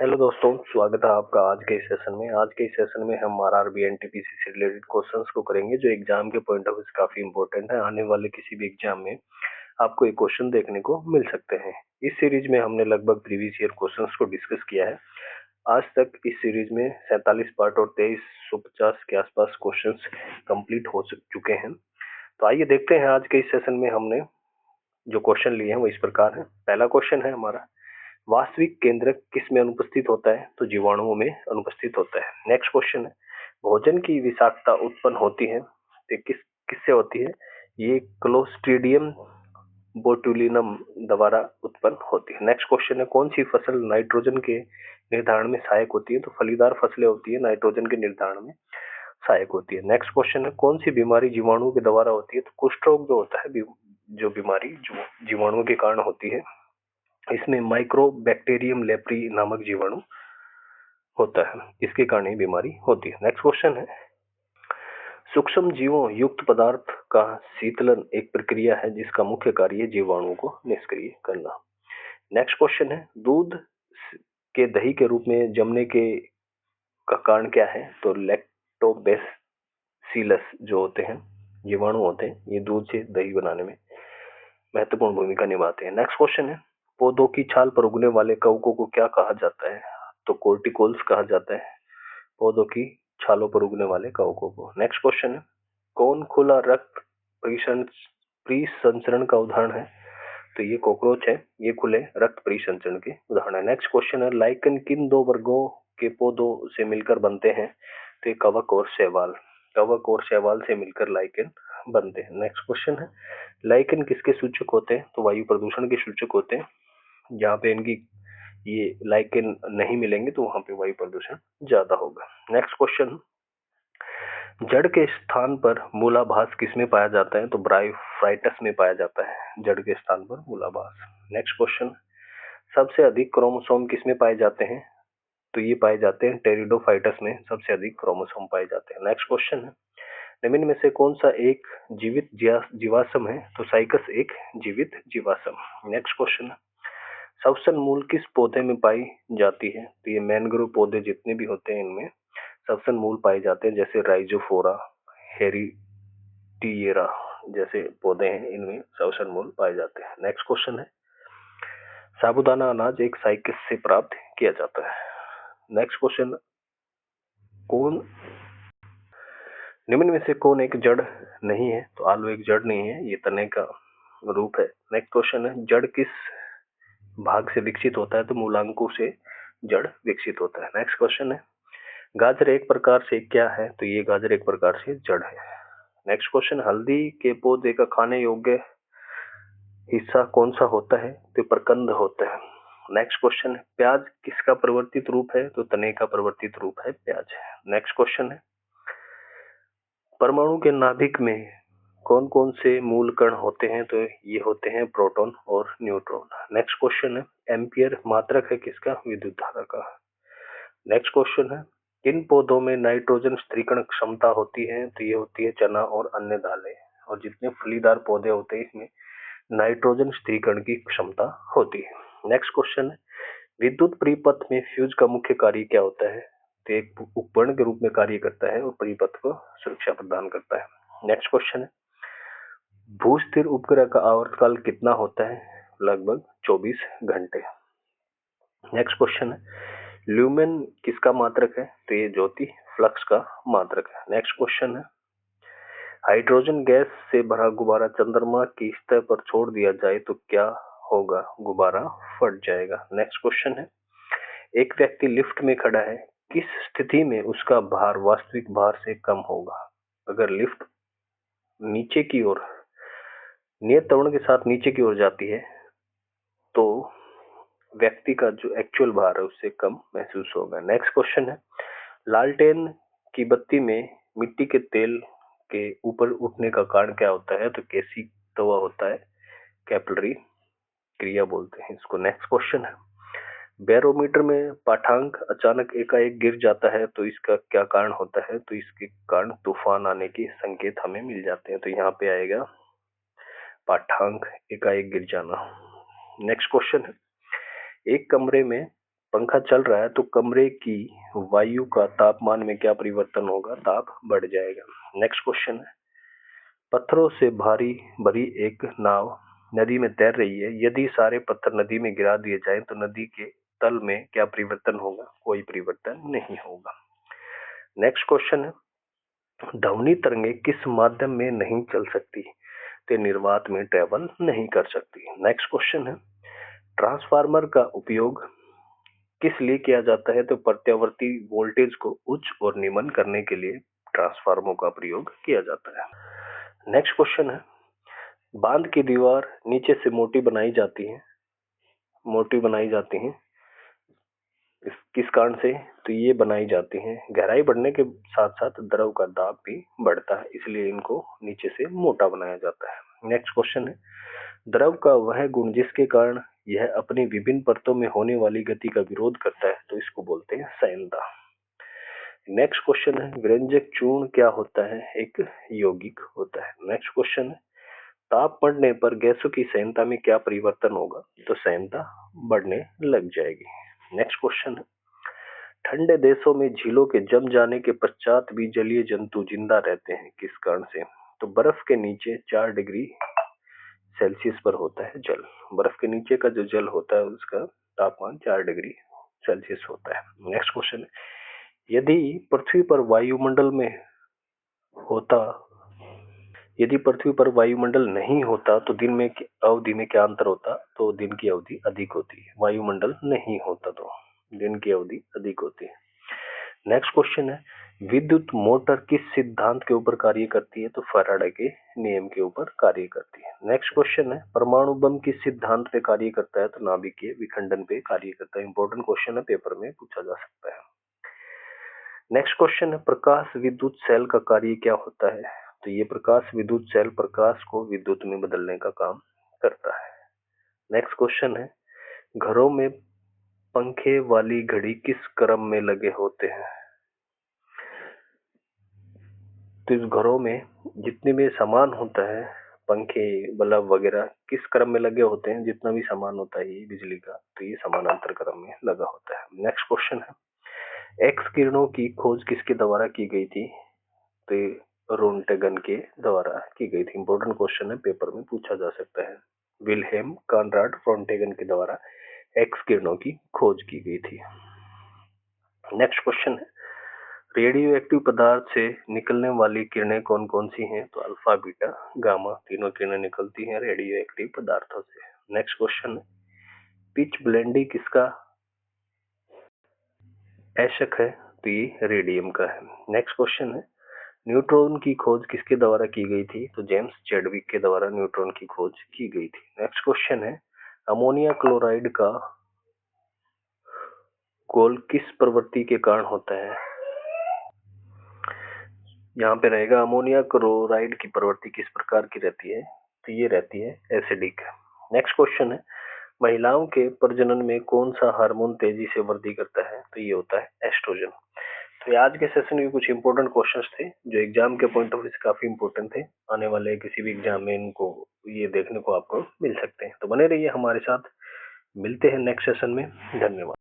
Hello दोस्तों, स्वागत है आपका आज के इस सेशन में। आज के इस सेशन में हम आरआरबी एनटीपीसी से रिलेटेड क्वेश्चंस को करेंगे जो एग्जाम के पॉइंट ऑफ व्यू से काफी इंपॉर्टेंट है। आने वाले किसी भी एग्जाम में आपको ये क्वेश्चन देखने को मिल सकते हैं। इस सीरीज में हमने लगभग प्रीवियस ईयर क्वेश्चंस को डिस्कस किया है। आज तक इस सीरीज में 47 पार्ट और 2350 के आसपास क्वेश्चंस कंप्लीट हो चुके हैं। तो आइए देखते हैं आज के इस सेशन में हमने जो क्वेश्चन लिए हैं वो इस प्रकार है। पहला क्वेश्चन है हमारा, वास्तविक केंद्रक किस में अनुपस्थित होता है? तो जीवाणुओं में अनुपस्थित होता है। नेक्स्ट क्वेश्चन है, भोजन की विषाक्तता उत्पन्न होती है तो किससे होती है? ये क्लोस्ट्रीडियम बोटुलिनम द्वारा उत्पन्न होती है। नेक्स्ट क्वेश्चन है, कौन सी फसल नाइट्रोजन के निर्धारण में सहायक होती है? तो फलीदार फसलें होती है नाइट्रोजन के निर्धारण में सहायक होती है। नेक्स्ट क्वेश्चन है, कौन सी बीमारी जीवाणुओं के द्वारा होती है? तो कुष्ठ रोग जो होता है, जो बीमारी जो जीवाणुओं के कारण होती है, इसमें माइक्रोबैक्टीरियम लेप्री नामक जीवाणु होता है, इसके कारण ही बीमारी होती है। नेक्स्ट क्वेश्चन है, सूक्ष्म जीवों युक्त पदार्थ का शीतलन एक प्रक्रिया है जिसका मुख्य कार्य जीवाणुओं को निष्क्रिय करना। नेक्स्ट क्वेश्चन है, दूध के दही के रूप में जमने के का कारण क्या है? तो लैक्टोबैसिलस जो होते हैं जीवाणु होते हैं, ये दूध से दही बनाने में महत्वपूर्ण भूमिका निभाते हैं। नेक्स्ट क्वेश्चन है, पौधों की छाल पर उगने वाले कवकों को क्या कहा जाता है? तो कोर्टिकोल्स कहा जाता है पौधों की छालों पर उगने वाले कवकों को। नेक्स्ट क्वेश्चन है, कौन खुला रक्त परिसंचरण का उदाहरण है? तो ये कॉकरोच है, ये खुले रक्त परिसंचरण के उदाहरण है। नेक्स्ट क्वेश्चन है, लाइकन किन दो वर्गों के पौधों से मिलकर बनते हैं? तो ये कवक और शैवाल, कवक और शैवाल से मिलकर लाइकन बनते हैं। नेक्स्ट क्वेश्चन है, लाइकन किसके सूचक होते हैं? तो वायु प्रदूषण के सूचक होते हैं। जहाँ पे इनकी ये लाइकेन नहीं मिलेंगे तो वहां पे वायु प्रदूषण ज्यादा होगा। नेक्स्ट क्वेश्चन, जड़ के स्थान पर मूलाभास किसमें पाया जाता है? तो ब्रायोफाइटस में पाया जाता है जड़ के स्थान पर मूलाभास। नेक्स्ट क्वेश्चन, सबसे अधिक क्रोमोसोम किसमें पाए जाते हैं? तो ये पाए जाते हैं टेरिडोफाइटस में सबसे अधिक क्रोमोसोम पाए जाते हैं। नेक्स्ट क्वेश्चन है, निम्न में से कौन सा एक जीवित जीवाश्म है? तो साइकस एक जीवित जीवाश्म। नेक्स्ट क्वेश्चन है, सबसन मूल किस पौधे में पाई जाती है? तो ये मैनग्रोव पौधे जितने भी होते हैं इनमें सबसन मूल पाए जाते हैं, जैसे राइजोफोरा, हेरिटिएरा जैसे पौधे हैं, इनमें सबसन मूल पाए जाते हैं। नेक्स्ट क्वेश्चन है, साबूदाना अनाज एक साइकिस से प्राप्त किया जाता है। नेक्स्ट क्वेश्चन, कौन निम्न में से कौन एक जड़ नहीं है? तो आलू एक जड़ नहीं है, ये तने का रूप है। नेक्स्ट क्वेश्चन है, जड़ किस भाग से विकसित होता है? तो मूलांकुर से जड़ विकसित होता है। नेक्स्ट क्वेश्चन है, गाजर एक प्रकार से क्या है? तो ये गाजर एक प्रकार से जड़ है। नेक्स्ट क्वेश्चन, हल्दी के पौधे का खाने योग्य हिस्सा कौन सा होता है? तो प्रकंद होता है। नेक्स्ट क्वेश्चन, प्याज किसका परिवर्तित रूप है? तो तने का परिवर्तित रूप है प्याज। नेक्स्ट क्वेश्चन है, परमाणु के नाभिक में कौन कौन से मूल कण होते हैं? तो ये होते हैं प्रोटॉन और न्यूट्रॉन। नेक्स्ट क्वेश्चन है, एम्पियर मात्रक है किसका? विद्युत धारा का। नेक्स्ट क्वेश्चन है, किन पौधों में नाइट्रोजन स्थिरीकरण क्षमता होती है? तो ये होती है चना और अन्य दालें, और जितने फलीदार पौधे होते हैं इसमें नाइट्रोजन स्थिरीकरण की क्षमता होती है। नेक्स्ट क्वेश्चन है, विद्युत परिपथ में फ्यूज का मुख्य कार्य क्या होता है? तो एक उपकरण के रूप में कार्य करता है और परिपथ को सुरक्षा प्रदान करता है। नेक्स्ट क्वेश्चन है, भूस्थिर उपग्रह का आवर्तकाल कितना होता है? लगभग 24 घंटे। नेक्स्ट क्वेश्चन है, ल्यूमेन किसका मात्रक है? तो ये ज्योति फ्लक्स का मात्रक है। नेक्स्ट क्वेश्चन है, हाइड्रोजन गैस से भरा गुब्बारा चंद्रमा की सतह पर छोड़ दिया जाए तो क्या होगा? गुब्बारा फट जाएगा। नेक्स्ट क्वेश्चन है, एक व्यक्ति लिफ्ट में खड़ा है, किस स्थिति में उसका भार वास्तविक भार से कम होगा? अगर लिफ्ट नीचे की ओर नियत त्वरण के साथ नीचे की ओर जाती है तो व्यक्ति का जो एक्चुअल भार है उससे कम महसूस होगा। नेक्स्ट क्वेश्चन है, लालटेन की बत्ती में मिट्टी के तेल के ऊपर उठने का कारण क्या होता है? तो कैसी तवा होता है, कैपिलरी क्रिया बोलते हैं इसको। नेक्स्ट क्वेश्चन है, बैरोमीटर में पाठांक अचानक एकाएक गिर जाता है तो इसका क्या कारण होता है? तो इसके कारण तूफान आने के संकेत हमें मिल जाते हैं। तो यहाँ पे आएगा पाठांक एकाएक गिर जाना। नेक्स्ट क्वेश्चन है, एक कमरे में पंखा चल रहा है तो कमरे की वायु का तापमान में क्या परिवर्तन होगा? ताप बढ़ जाएगा। नेक्स्ट क्वेश्चन है, पत्थरों से भरी एक नाव नदी में तैर रही है। यदि सारे पत्थर नदी में गिरा दिए जाएं तो नदी के तल में क्या परिवर्तन होगा? कोई परिवर्तन नहीं होगा। नेक्स्ट क्वेश्चन है, ध्वनि तरंगे किस माध्यम में नहीं चल सकती? तो निर्वात में ट्रेवल नहीं कर सकती। नेक्स्ट क्वेश्चन है, ट्रांसफार्मर का उपयोग किस लिए किया जाता है? तो प्रत्यावर्ती वोल्टेज को उच्च और निम्न करने के लिए ट्रांसफार्मर का प्रयोग किया जाता है। नेक्स्ट क्वेश्चन है, बांध की दीवार नीचे से मोटी बनाई जाती है किस कारण से? तो ये बनाई जाती हैं गहराई बढ़ने के साथ साथ द्रव का दाब भी बढ़ता है, इसलिए इनको नीचे से मोटा बनाया जाता है। नेक्स्ट क्वेश्चन है, द्रव का वह गुण जिसके कारण यह अपनी विभिन्न परतों में होने वाली गति का विरोध करता है, तो इसको बोलते हैं संयंता। नेक्स्ट क्वेश्चन है, व्यंजक चूर्ण क्या होता है? एक यौगिक होता है। नेक्स्ट क्वेश्चन है, ताप बढ़ने पर गैसों की संयंता में क्या परिवर्तन होगा? तो संयंता बढ़ने लग जाएगी। नेक्स्ट क्वेश्चन है, ठंडे देशों में झीलों के जम जाने के पश्चात भी जलीय जंतु जिंदा रहते हैं किस कारण से? तो बर्फ के नीचे 4 डिग्री सेल्सियस पर होता है जल। बर्फ के नीचे का जो जल होता है उसका तापमान 4 डिग्री सेल्सियस होता है। नेक्स्ट क्वेश्चन है, यदि पृथ्वी पर वायुमंडल नहीं होता तो दिन में अवधि में क्या अंतर होता? तो दिन की अवधि अधिक होती है। वायुमंडल नहीं होता तो दिन की अवधि अधिक होती है। नेक्स्ट क्वेश्चन है, विद्युत मोटर किस सिद्धांत के ऊपर कार्य करती है? तो फैराडे के नियम के ऊपर कार्य करती है। नेक्स्ट क्वेश्चन है, परमाणु बम किस सिद्धांत पे कार्य करता है? तो नाभिकीय विखंडन पे कार्य करता है। इंपॉर्टेंट क्वेश्चन है, पेपर में पूछा जा सकता है। नेक्स्ट क्वेश्चन है, प्रकाश विद्युत सेल का कार्य क्या होता है? तो ये प्रकाश विद्युत सेल प्रकाश को विद्युत में बदलने का काम करता है। नेक्स्ट क्वेश्चन है, घरों में पंखे वाली घड़ी किस क्रम में लगे होते हैं? तो इस घरों में जितने भी सामान होता है, पंखे बल्ब वगैरह किस क्रम में लगे होते हैं? जितना भी सामान होता है ये बिजली का, तो ये समानांतर क्रम में लगा होता है। नेक्स्ट क्वेश्चन है, एक्स किरणों की खोज किसके द्वारा की गई थी? तो रोन्टेगन के द्वारा की गई थी। इंपॉर्टेंट क्वेश्चन है, पेपर में पूछा जा सकता है। विल्हेम कॉनराड रोन्टेगन के द्वारा एक्स किरणों की खोज की गई थी। नेक्स्ट क्वेश्चन है, रेडियो एक्टिव पदार्थ से निकलने वाली किरणें कौन कौन सी हैं? तो अल्फा बीटा गामा तीनों किरणें निकलती हैं रेडियो एक्टिव पदार्थों से। नेक्स्ट क्वेश्चन है, पिच ब्लेंडिंग किसका ऐशक है? तो ये रेडियम का है। नेक्स्ट क्वेश्चन है, न्यूट्रॉन की खोज किसके द्वारा की गई थी? तो जेम्स चैडविक के द्वारा न्यूट्रॉन की खोज की गई थी। नेक्स्ट क्वेश्चन है, अमोनिया क्लोराइड का घोल किस प्रवृत्ति के कारण होता है? यहाँ पे रहेगा अमोनिया क्लोराइड की प्रवृत्ति किस प्रकार की रहती है? तो ये रहती है एसिडिक। नेक्स्ट क्वेश्चन है, महिलाओं के प्रजनन में कौन सा हार्मोन तेजी से वृद्धि करता है? तो ये होता है एस्ट्रोजन। तो आज के सेशन में कुछ इंपॉर्टेंट क्वेश्चंस थे जो एग्जाम के पॉइंट ऑफ व्यू से काफी इंपॉर्टेंट थे। आने वाले किसी भी एग्जाम में इनको ये देखने को आपको मिल सकते हैं। तो बने रहिए हमारे साथ, मिलते हैं नेक्स्ट सेशन में। धन्यवाद।